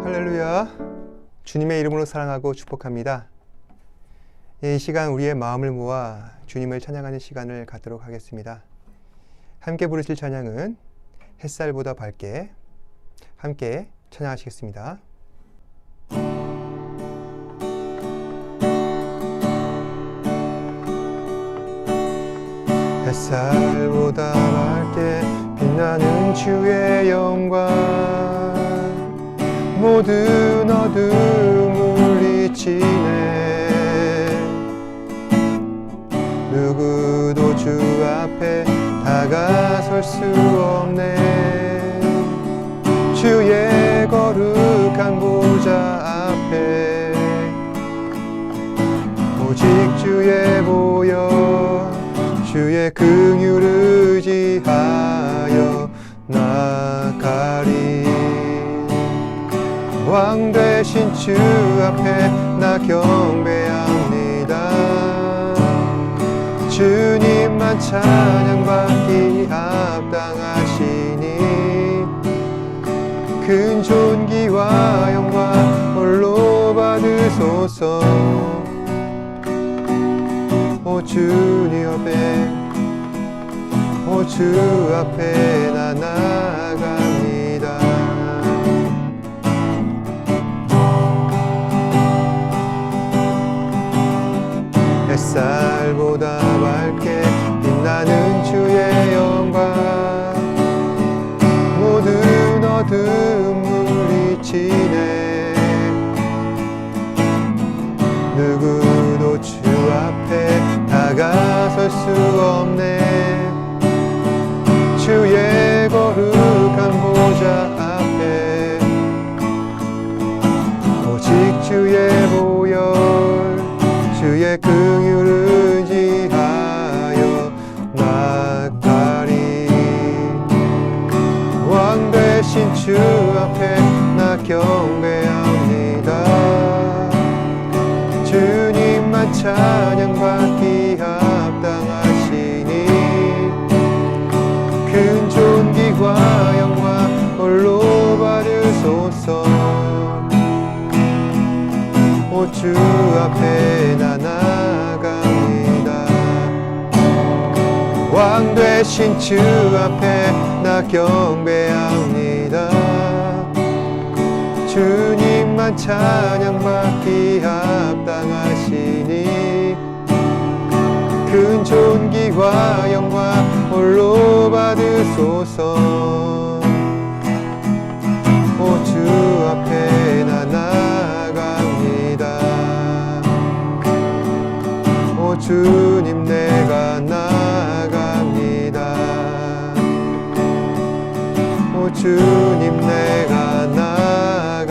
할렐루야. 주님의 이름으로 사랑하고 축복합니다. 이 시간 우리의 마음을 모아 주님을 찬양하는 시간을 갖도록 하겠습니다. 함께 부르실 찬양은 햇살보다 밝게, 함께 찬양하시겠습니다. 햇살보다 밝게 빛나는 주의 영광, 모든 어둠을 물리치네. 누구도 주 앞에 다가설 수 없네. 주의 거룩한 보좌 앞에 오직 주의 보혈, 주의 긍휼을 의지하여 나가리. 왕 되신 주 앞에 나 경배합니다. 주님만 찬양받기 합당하시니 큰 존귀와 영광 홀로 받으소서. 오 주님 앞에, 오 주 앞에 나 나갑니다. 햇살보다 밝게 빛나는 주의 영광, 모든 어둠 물리치네. 누구도 주 앞에 다가설 수 없네. 주의 거룩한 보좌 앞에 오직 주의 보혈, 주의 긍휼을 의지하여 나가리. 왕 되신 주 앞에 나 경배합니다. 주님만 찬양받기 합당하시니 큰 존귀와 영광 홀로 받으소서. 오 주 앞에 나 나갑니다. 왕 되신 주 앞에 나 경배합니다. 주님만 찬양받기 합당하시니 큰 존귀와 영광 홀로 받으소서. 오 주 앞에 나 나갑니다. 오 주님 내가 나갑니다. 오 주님 내가 나갑니다.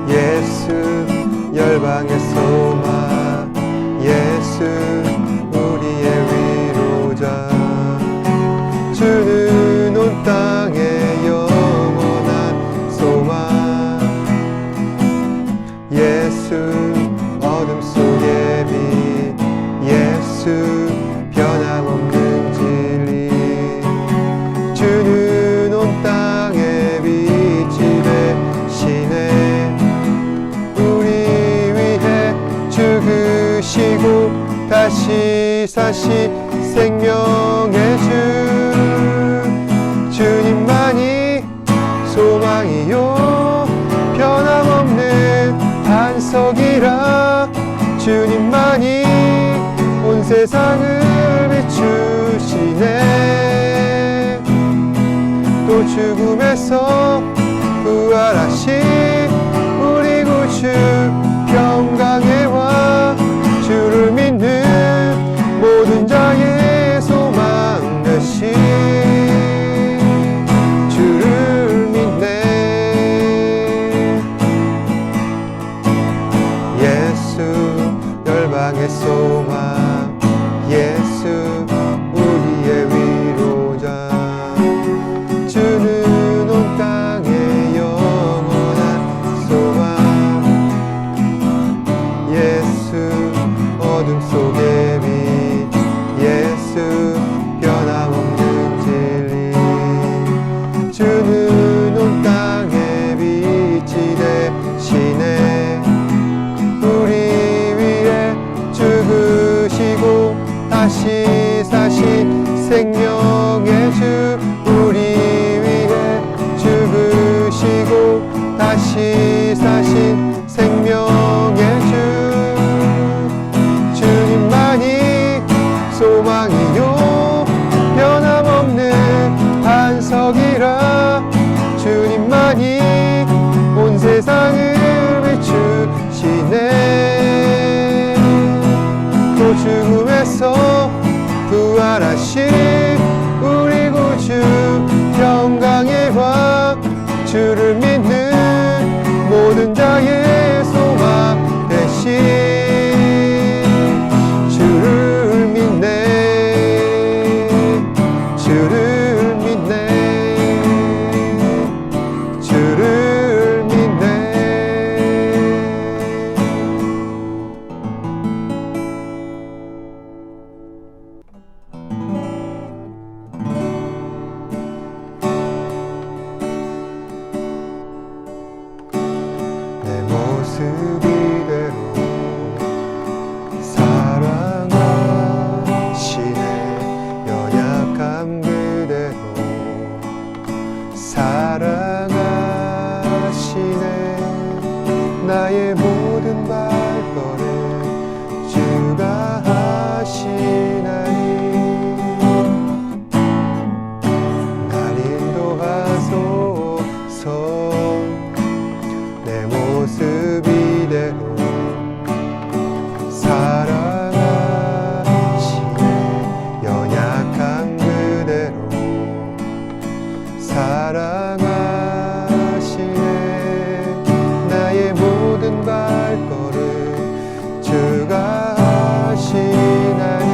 예수 열방의 소망, 예수 우리의 위로자. 주는 온 땅의 영원한 소망. 예수 어둠 속의 빛, 예수 변함없는 진리. 주는 온 땅의 빛이 되시네. 죽으시고 다시 사시 생명의 주. 주님만이 소망이요 변함없는 반석이라. 주님만이 온 세상을 비추시네. 또 죽음에서 부활하신 우리 구주 평강의 왕. 주를 믿는 모든 자의 소망 되신 주를 믿네. 예수 열방의 소망, 예수 우리의 위로자. 주는 온 땅의 다시 사신 생명의 주 주님만이 소망이요 변함없는 반석이라 주님만이 온 세상을 비추시네 또 죽음에서 부활하신 우리 구주 평강의 왕 주를 믿는 모든 자의 소망 대신 주를 믿네 주를 믿네 주를 믿네 내 모습 이대로 사랑하시네 연약함 그대로 사랑하시네 나의 모든 발걸음 주가 하시나니 날 인도하소서 내 모습 이대로 사랑하시네 연약한 그대로 사랑하시네 나의 모든 발걸음 주가 하시나니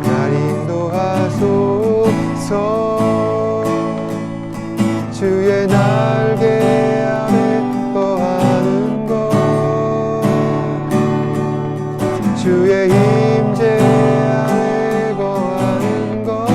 날 인도하소서 주의 날개 아래 거하는 것 주의 임재 아래 거하는 것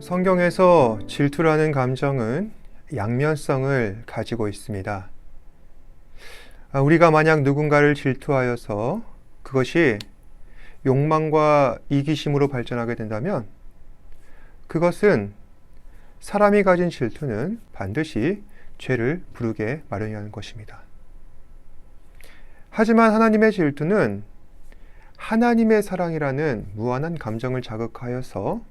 성경에서 질투라는 감정은 양면성을 가지고 있습니다. 우리가 만약 누군가를 질투하여서 그것이 욕망과 이기심으로 발전하게 된다면 그것은 사람이 가진 질투는 반드시 죄를 부르게 마련이라는 것입니다. 하지만 하나님의 질투는 하나님의 사랑이라는 무한한 감정을 자극하여서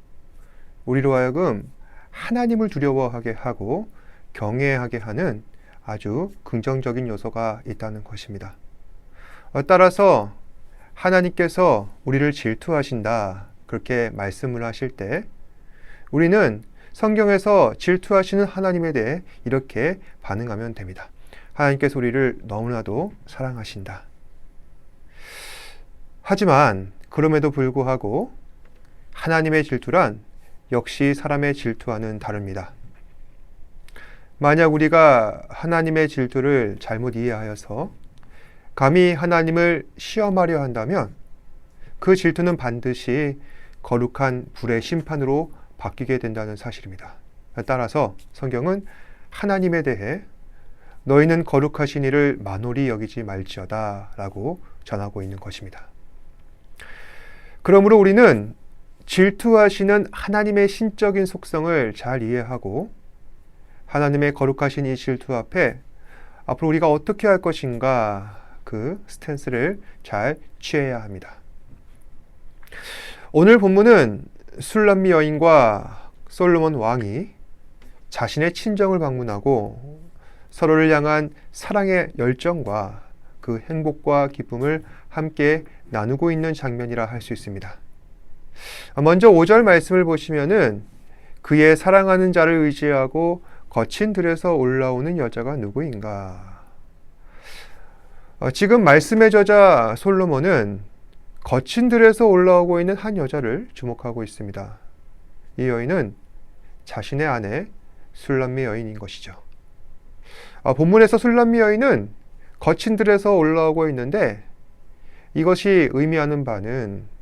우리로 하여금 하나님을 두려워하게 하고 경외하게 하는 아주 긍정적인 요소가 있다는 것입니다. 따라서 하나님께서 우리를 질투하신다 그렇게 말씀을 하실 때 우리는 성경에서 질투하시는 하나님에 대해 이렇게 반응하면 됩니다. 하나님께서 우리를 너무나도 사랑하신다. 하지만 그럼에도 불구하고 하나님의 질투란 역시 사람의 질투와는 다릅니다. 만약 우리가 하나님의 질투를 잘못 이해하여서 감히 하나님을 시험하려 한다면 그 질투는 반드시 거룩한 불의 심판으로 바뀌게 된다는 사실입니다. 따라서 성경은 하나님에 대해 너희는 거룩하신 이를 만홀히 여기지 말지어다 라고 전하고 있는 것입니다. 그러므로 우리는 질투하시는 하나님의 신적인 속성을 잘 이해하고 하나님의 거룩하신 이 질투 앞에 앞으로 우리가 어떻게 할 것인가 그 스탠스를 잘 취해야 합니다. 오늘 본문은 술람미 여인과 솔로몬 왕이 자신의 친정을 방문하고 서로를 향한 사랑의 열정과 그 행복과 기쁨을 함께 나누고 있는 장면이라 할 수 있습니다. 먼저 5절 말씀을 보시면은 그의 사랑하는 자를 의지하고 거친 들에서 올라오는 여자가 누구인가? 지금 말씀의 저자 솔로몬은 거친 들에서 올라오고 있는 한 여자를 주목하고 있습니다. 이 여인은 자신의 아내 술람미 여인인 것이죠. 본문에서 술람미 여인은 거친 들에서 올라오고 있는데 이것이 의미하는 바는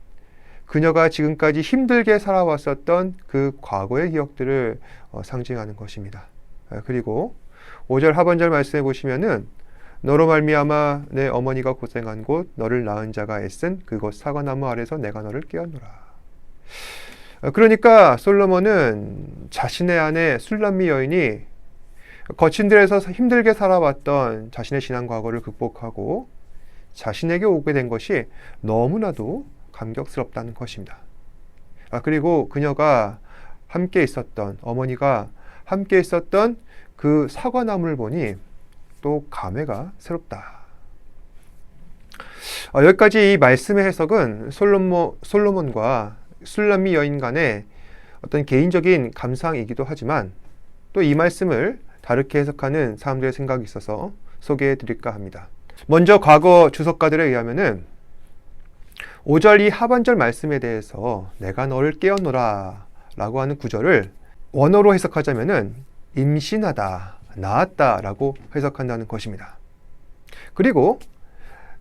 그녀가 지금까지 힘들게 살아왔었던 그 과거의 기억들을 상징하는 것입니다. 그리고 5절 하반절 말씀해 보시면은 너로 말미암아 내 어머니가 고생한 곳 너를 낳은 자가 애쓴 그곳 사과나무 아래서 내가 너를 깨었노라. 그러니까 솔로몬은 자신의 아내 술람미 여인이 거친 들에서 힘들게 살아왔던 자신의 지난 과거를 극복하고 자신에게 오게 된 것이 너무나도 감격스럽다는 것입니다. 그리고 그녀가 함께 있었던 어머니가 함께 있었던 그 사과나무를 보니 또 감회가 새롭다. 여기까지 이 말씀의 해석은 솔로몬과 술람미 여인 간의 어떤 개인적인 감상이기도 하지만 또 이 말씀을 다르게 해석하는 사람들의 생각이 있어서 소개해 드릴까 합니다. 먼저 과거 주석가들에 의하면은 5절 이 하반절 말씀에 대해서 내가 너를 깨어노라 라고 하는 구절을 원어로 해석하자면은 임신하다, 낳았다 라고 해석한다는 것입니다. 그리고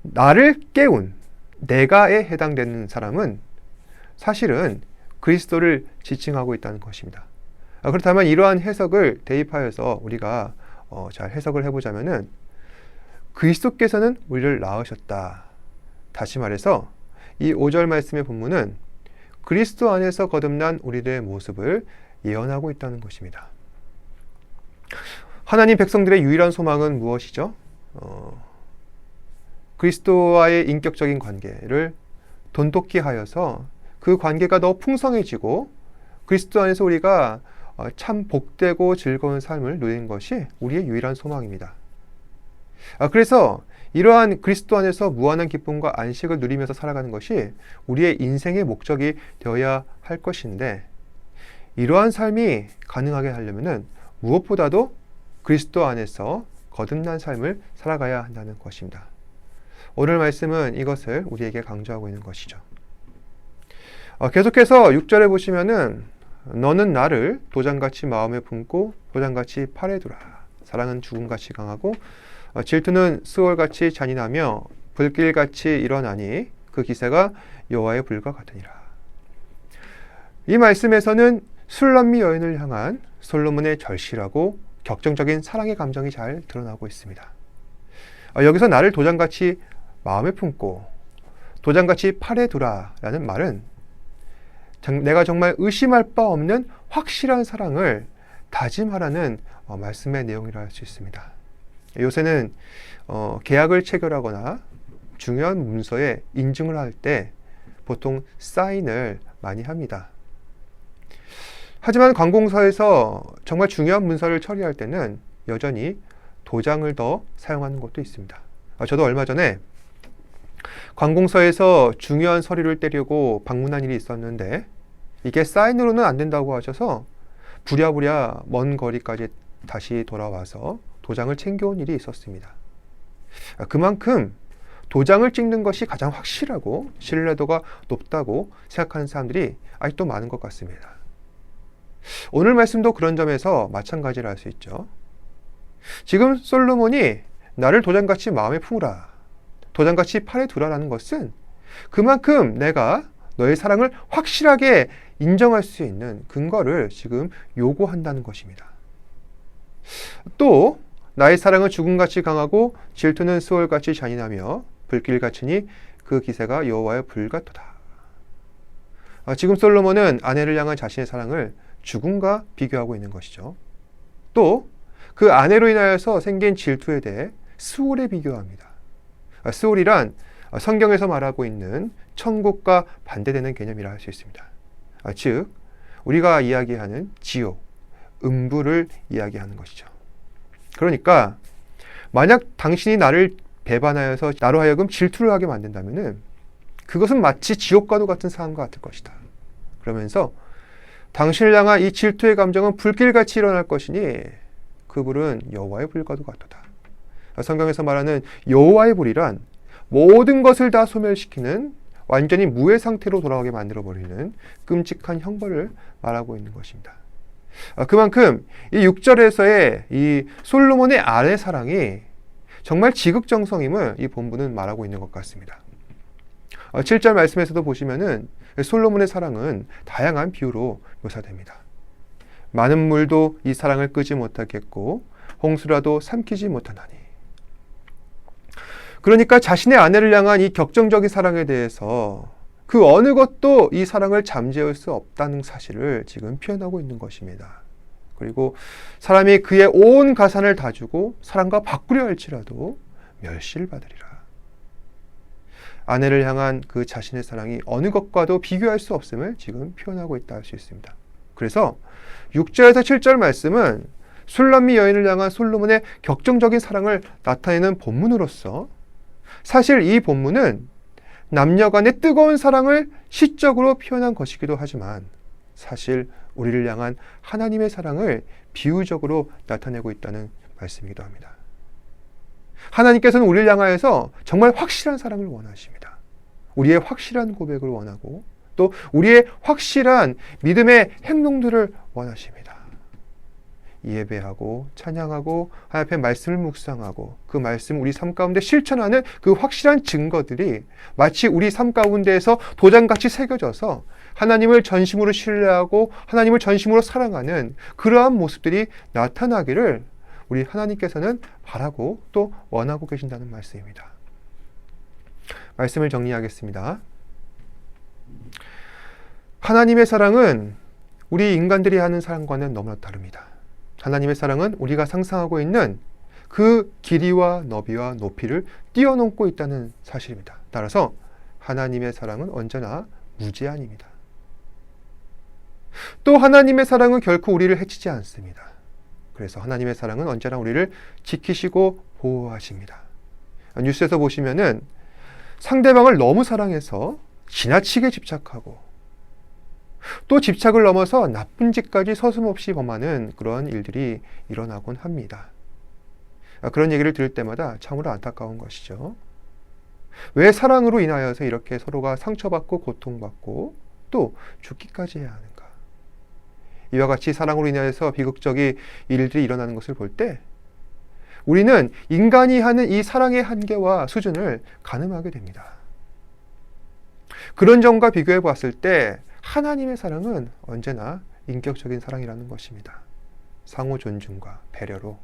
나를 깨운 내가에 해당되는 사람은 사실은 그리스도를 지칭하고 있다는 것입니다. 그렇다면 이러한 해석을 대입하여서 우리가 잘 해석을 해보자면은 그리스도께서는 우리를 낳으셨다. 다시 말해서 이 5절 말씀의 본문은 그리스도 안에서 거듭난 우리들의 모습을 예언하고 있다는 것입니다. 하나님 백성들의 유일한 소망은 무엇이죠? 그리스도와의 인격적인 관계를 돈독히 하여서 그 관계가 더 풍성해지고 그리스도 안에서 우리가 참 복되고 즐거운 삶을 누리는 것이 우리의 유일한 소망입니다. 그래서 이러한 그리스도 안에서 무한한 기쁨과 안식을 누리면서 살아가는 것이 우리의 인생의 목적이 되어야 할 것인데 이러한 삶이 가능하게 하려면 무엇보다도 그리스도 안에서 거듭난 삶을 살아가야 한다는 것입니다. 오늘 말씀은 이것을 우리에게 강조하고 있는 것이죠. 계속해서 6절에 보시면은 너는 나를 도장같이 마음에 품고 도장같이 팔에 두라. 사랑은 죽음같이 강하고 질투는 수월같이 잔인하며 불길같이 일어나니 그 기세가 여호와의 불과 같으니라. 이 말씀에서는 술람미 여인을 향한 솔로몬의 절실하고 격정적인 사랑의 감정이 잘 드러나고 있습니다. 여기서 나를 도장같이 마음에 품고 도장같이 팔에 두라라는 말은 내가 정말 의심할 바 없는 확실한 사랑을 다짐하라는 말씀의 내용이라 할 수 있습니다. 요새는 계약을 체결하거나 중요한 문서에 인증을 할 때 보통 사인을 많이 합니다. 하지만 관공서에서 정말 중요한 문서를 처리할 때는 여전히 도장을 더 사용하는 곳도 있습니다. 저도 얼마 전에 관공서에서 중요한 서류를 떼려고 방문한 일이 있었는데 이게 사인으로는 안 된다고 하셔서 부랴부랴 먼 거리까지 다시 돌아와서 도장을 챙겨온 일이 있었습니다. 그만큼 도장을 찍는 것이 가장 확실하고 신뢰도가 높다고 생각하는 사람들이 아직도 많은 것 같습니다. 오늘 말씀도 그런 점에서 마찬가지라 할 수 있죠. 지금 솔로몬이 나를 도장같이 마음에 품으라, 도장같이 팔에 두라라는 것은 그만큼 내가 너의 사랑을 확실하게 인정할 수 있는 근거를 지금 요구한다는 것입니다. 또 나의 사랑은 죽음같이 강하고 질투는 수월같이 잔인하며 불길같으니 그 기세가 여호와의 불 같도다. 지금 솔로몬은 아내를 향한 자신의 사랑을 죽음과 비교하고 있는 것이죠. 또 그 아내로 인하여서 생긴 질투에 대해 스올에 비교합니다. 스올이란 성경에서 말하고 있는 천국과 반대되는 개념이라 할 수 있습니다. 즉 우리가 이야기하는 지옥, 음부를 이야기하는 것이죠. 그러니까 만약 당신이 나를 배반하여서 나로 하여금 질투를 하게 만든다면 그것은 마치 지옥과도 같은 상황과 같을 것이다. 그러면서 당신을 향한 이 질투의 감정은 불길같이 일어날 것이니 그 불은 여호와의 불과도 같도다. 성경에서 말하는 여호와의 불이란 모든 것을 다 소멸시키는 완전히 무해 상태로 돌아가게 만들어버리는 끔찍한 형벌을 말하고 있는 것입니다. 그만큼 이 6절에서의 이 솔로몬의 아내 사랑이 정말 지극정성임을 이 본문은 말하고 있는 것 같습니다. 7절 말씀에서도 보시면은 솔로몬의 사랑은 다양한 비유로 묘사됩니다. 많은 물도 이 사랑을 끄지 못하겠고 홍수라도 삼키지 못하나니. 그러니까 자신의 아내를 향한 이 격정적인 사랑에 대해서 그 어느 것도 이 사랑을 잠재울 수 없다는 사실을 지금 표현하고 있는 것입니다. 그리고 사람이 그의 온 가산을 다 주고 사랑과 바꾸려 할지라도 멸시를 받으리라. 아내를 향한 그 자신의 사랑이 어느 것과도 비교할 수 없음을 지금 표현하고 있다 할 수 있습니다. 그래서 6절에서 7절 말씀은 술람미 여인을 향한 솔로몬의 격정적인 사랑을 나타내는 본문으로서 사실 이 본문은 남녀 간의 뜨거운 사랑을 시적으로 표현한 것이기도 하지만 사실 우리를 향한 하나님의 사랑을 비유적으로 나타내고 있다는 말씀이기도 합니다. 하나님께서는 우리를 향하여서 정말 확실한 사랑을 원하십니다. 우리의 확실한 고백을 원하고 또 우리의 확실한 믿음의 행동들을 원하십니다. 예배하고 찬양하고 하나님 앞에 말씀을 묵상하고 그 말씀 우리 삶 가운데 실천하는 그 확실한 증거들이 마치 우리 삶 가운데에서 도장같이 새겨져서 하나님을 전심으로 신뢰하고 하나님을 전심으로 사랑하는 그러한 모습들이 나타나기를 우리 하나님께서는 바라고 또 원하고 계신다는 말씀입니다. 말씀을 정리하겠습니다. 하나님의 사랑은 우리 인간들이 하는 사랑과는 너무나 다릅니다. 하나님의 사랑은 우리가 상상하고 있는 그 길이와 너비와 높이를 뛰어넘고 있다는 사실입니다. 따라서 하나님의 사랑은 언제나 무제한입니다. 또 하나님의 사랑은 결코 우리를 해치지 않습니다. 그래서 하나님의 사랑은 언제나 우리를 지키시고 보호하십니다. 뉴스에서 보시면은 상대방을 너무 사랑해서 지나치게 집착하고 또 집착을 넘어서 나쁜 짓까지 서슴없이 범하는 그런 일들이 일어나곤 합니다. 그런 얘기를 들을 때마다 참으로 안타까운 것이죠. 왜 사랑으로 인하여서 이렇게 서로가 상처받고 고통받고 또 죽기까지 해야 하는가? 이와 같이 사랑으로 인하여서 비극적인 일들이 일어나는 것을 볼 때 우리는 인간이 하는 이 사랑의 한계와 수준을 가늠하게 됩니다. 그런 점과 비교해 봤을 때 하나님의 사랑은 언제나 인격적인 사랑이라는 것입니다. 상호 존중과 배려로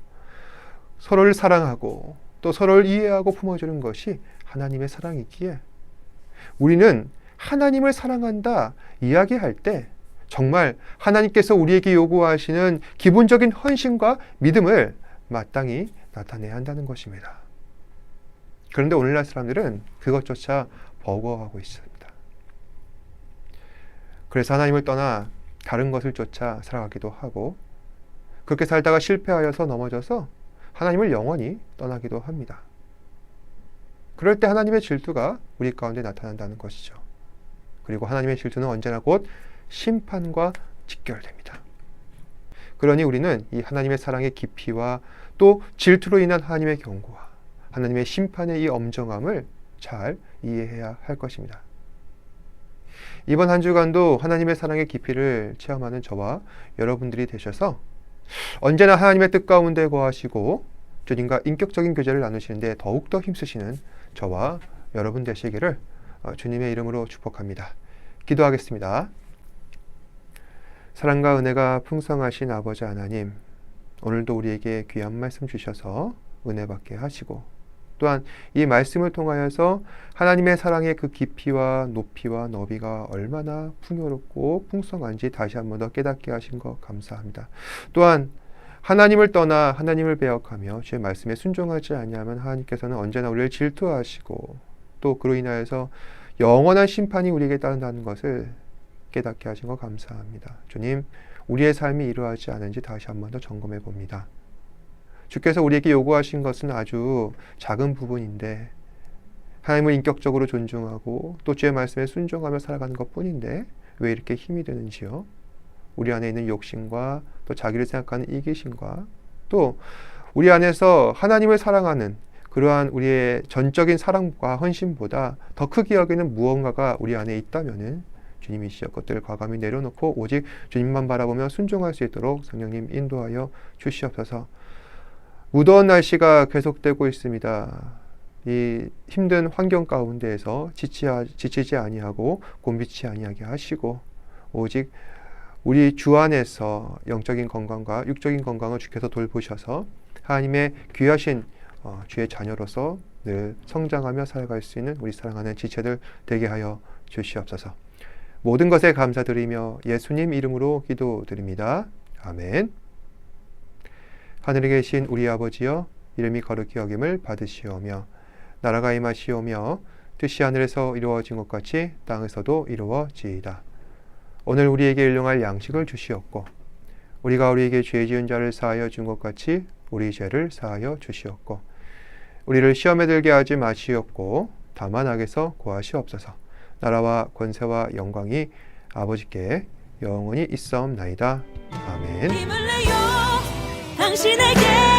서로를 사랑하고 또 서로를 이해하고 품어주는 것이 하나님의 사랑이기에 우리는 하나님을 사랑한다 이야기할 때 정말 하나님께서 우리에게 요구하시는 기본적인 헌신과 믿음을 마땅히 나타내야 한다는 것입니다. 그런데 오늘날 사람들은 그것조차 버거워하고 있습니다. 그래서 하나님을 떠나 다른 것을 쫓아 살아가기도 하고 그렇게 살다가 실패하여서 넘어져서 하나님을 영원히 떠나기도 합니다. 그럴 때 하나님의 질투가 우리 가운데 나타난다는 것이죠. 그리고 하나님의 질투는 언제나 곧 심판과 직결됩니다. 그러니 우리는 이 하나님의 사랑의 깊이와 또 질투로 인한 하나님의 경고와 하나님의 심판의 이 엄정함을 잘 이해해야 할 것입니다. 이번 한 주간도 하나님의 사랑의 깊이를 체험하는 저와 여러분들이 되셔서 언제나 하나님의 뜻 가운데 거하시고 주님과 인격적인 교제를 나누시는데 더욱더 힘쓰시는 저와 여러분 되시기를 주님의 이름으로 축복합니다. 기도하겠습니다. 사랑과 은혜가 풍성하신 아버지 하나님, 오늘도 우리에게 귀한 말씀 주셔서 은혜 받게 하시고 또한 이 말씀을 통하여서 하나님의 사랑의 그 깊이와 높이와 너비가 얼마나 풍요롭고 풍성한지 다시 한 번 더 깨닫게 하신 것 감사합니다. 또한 하나님을 떠나 하나님을 배역하며 주의 말씀에 순종하지 아니하면 하나님께서는 언제나 우리를 질투하시고 또 그로 인하여서 영원한 심판이 우리에게 따른다는 것을 깨닫게 하신 것 감사합니다. 주님, 우리의 삶이 이러하지 않은지 다시 한 번 더 점검해 봅니다. 주께서 우리에게 요구하신 것은 아주 작은 부분인데 하나님을 인격적으로 존중하고 또 주의 말씀에 순종하며 살아가는 것뿐인데 왜 이렇게 힘이 드는지요? 우리 안에 있는 욕심과 또 자기를 생각하는 이기심과 또 우리 안에서 하나님을 사랑하는 그러한 우리의 전적인 사랑과 헌신보다 더 크게 여기는 무언가가 우리 안에 있다면은 주님이 이 것들을 과감히 내려놓고 오직 주님만 바라보며 순종할 수 있도록 성령님 인도하여 주시옵소서. 무더운 날씨가 계속되고 있습니다. 이 힘든 환경 가운데에서 지치지 아니하고 곤비치 아니하게 하시고 오직 우리 주 안에서 영적인 건강과 육적인 건강을 주께서 돌보셔서 하나님의 귀하신 주의 자녀로서 늘 성장하며 살아갈 수 있는 우리 사랑하는 지체들 되게 하여 주시옵소서. 모든 것에 감사드리며 예수님 이름으로 기도드립니다. 아멘. 하늘에 계신 우리 아버지여, 이름이 거룩히 여김을 받으시오며 나라가 임하시오며 뜻이 하늘에서 이루어진 것 같이 땅에서도 이루어지이다. 오늘 우리에게 일용할 양식을 주시옵고 우리가 우리에게 죄 지은 자를 사하여 준 것 같이 우리 죄를 사하여 주시옵고 우리를 시험에 들게 하지 마시옵고 다만 악에서 구하시옵소서. 나라와 권세와 영광이 아버지께 영원히 있사옵나이다. 아멘. 당신에게